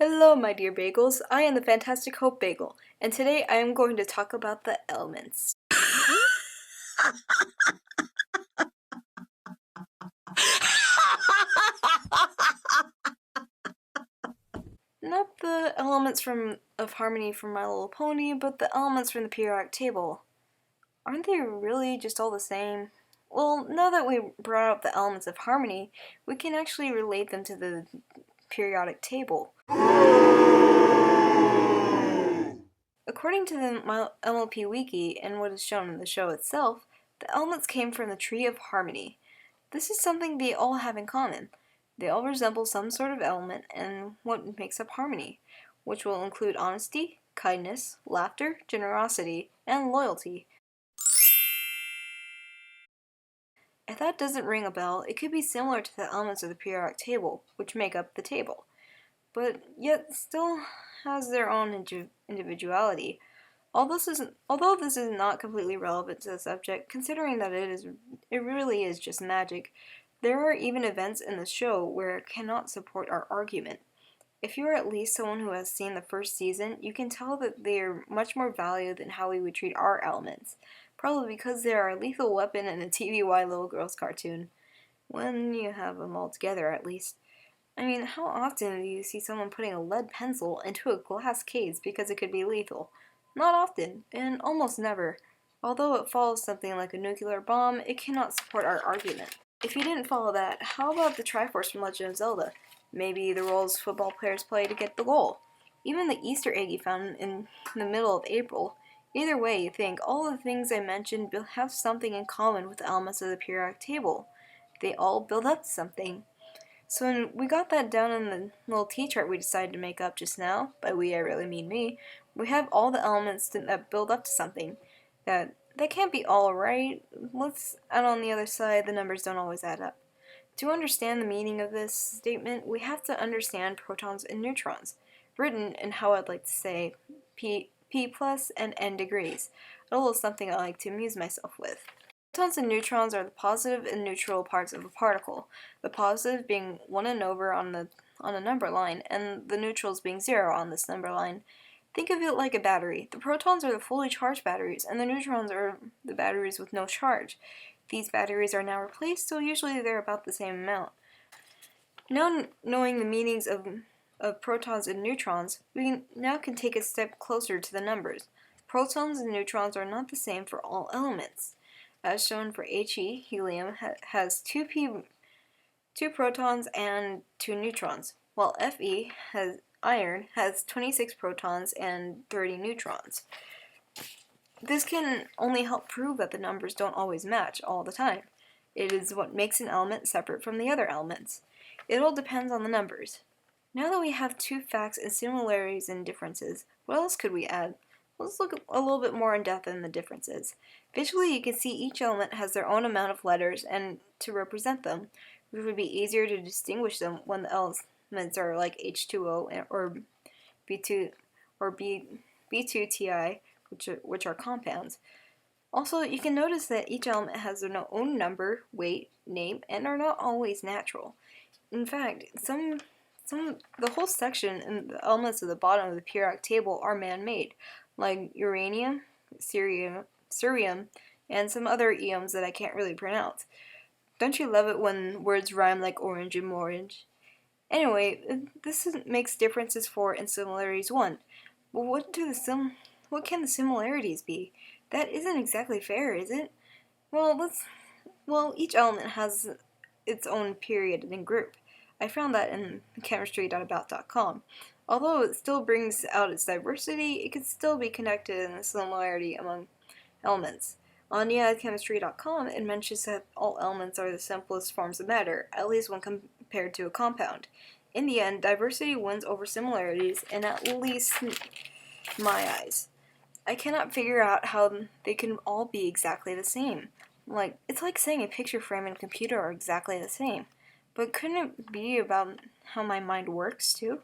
Hello, my dear bagels. I am the Fantastic Hope Bagel, and today I am going to talk about the elements. Not the elements of harmony from My Little Pony, but the elements from the periodic table. Aren't they really just all the same? Well, now that we brought up the elements of harmony, we can actually relate them to the periodic table. According to the MLP Wiki and what is shown in the show itself, the elements came from the Tree of Harmony. This is something they all have in common. They all resemble some sort of element and what makes up harmony, which will include honesty, kindness, laughter, generosity, and loyalty. If that doesn't ring a bell, it could be similar to the elements of the periodic table, which make up the table, but yet still has their own individuality. Although this is not completely relevant to the subject, considering that it really is just magic, there are even events in the show where it cannot support our argument. If you are at least someone who has seen the first season, you can tell that they are much more valued than how we would treat our elements, probably because they are a lethal weapon in a TVY little girls cartoon. When you have them all together, at least. I mean, how often do you see someone putting a lead pencil into a glass case because it could be lethal? Not often, and almost never. Although it follows something like a nuclear bomb, it cannot support our argument. If you didn't follow that, how about the Triforce from Legend of Zelda? Maybe the roles football players play to get the goal. Even the Easter egg you found in the middle of April. Either way, you think all the things I mentioned have something in common with the elements of the periodic table. They all build up to something. So when we got that down in the little T-chart we decided to make up just now, by we I really mean me, we have all the elements that build up to something. That can't be all right. Let's add on the other side, the numbers don't always add up. To understand the meaning of this statement, we have to understand protons and neutrons, written in how I'd like to say P plus and n degrees, a little something I like to amuse myself with. Protons and neutrons are the positive and neutral parts of a particle, the positive being 1 and over on a number line, and the neutrals being 0 on this number line. Think of it like a battery. The protons are the fully charged batteries, and the neutrons are the batteries with no charge. These batteries are now replaced, so usually they're about the same amount. Now knowing the meanings of protons and neutrons, we can take a step closer to the numbers. Protons and neutrons are not the same for all elements. As shown for He, helium has 2 protons and 2 neutrons, while Fe, iron, has 26 protons and 30 neutrons. This can only help prove that the numbers don't always match all the time. It is what makes an element separate from the other elements. It all depends on the numbers. Now that we have 2 facts and similarities and differences, what else could we add? Let's look a little bit more in depth in the differences. Visually, you can see each element has their own amount of letters and to represent them, which would be easier to distinguish them when the elements are like H2O or B2 or B2Ti, which are compounds. Also, you can notice that each element has their own number, weight, name, and are not always natural. In fact, the whole section and the elements at the bottom of the periodic table are man-made, like uranium, cerium, and some other eons that I can't really pronounce. Don't you love it when words rhyme like orange and orange? Anyway, this makes differences 4 and similarities 1. But what can the similarities be? That isn't exactly fair, is it? Well, each element has its own period and group. I found that in chemistry.about.com. Although it still brings out its diversity, it can still be connected in the similarity among elements. On chemistry.com, it mentions that all elements are the simplest forms of matter, at least when compared to a compound. In the end, diversity wins over similarities, in at least my eyes. I cannot figure out how they can all be exactly the same. It's like saying a picture frame and a computer are exactly the same. But couldn't it be about how my mind works, too?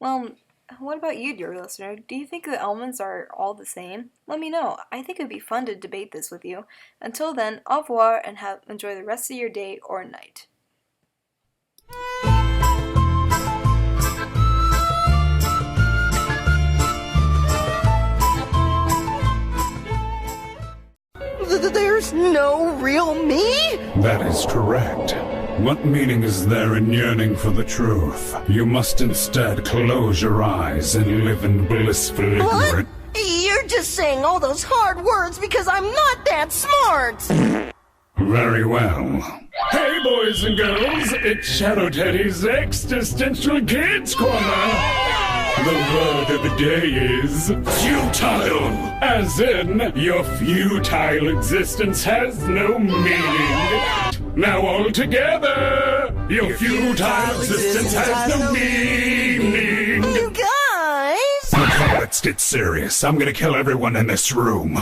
Well, what about you, dear listener? Do you think the elements are all the same? Let me know. I think it would be fun to debate this with you. Until then, au revoir and enjoy the rest of your day or night. me? That is correct. What meaning is there in yearning for the truth? You must instead close your eyes and live in blissful ignorance. You're just saying all those hard words because I'm not that smart! Very well. Hey, boys and girls, it's Shadow Teddy's Existential Kids Corner! The word of the day is futile, as in your futile existence has no meaning. Now all together, your futile existence has no meaning. You guys! Let's get serious. I'm gonna kill everyone in this room.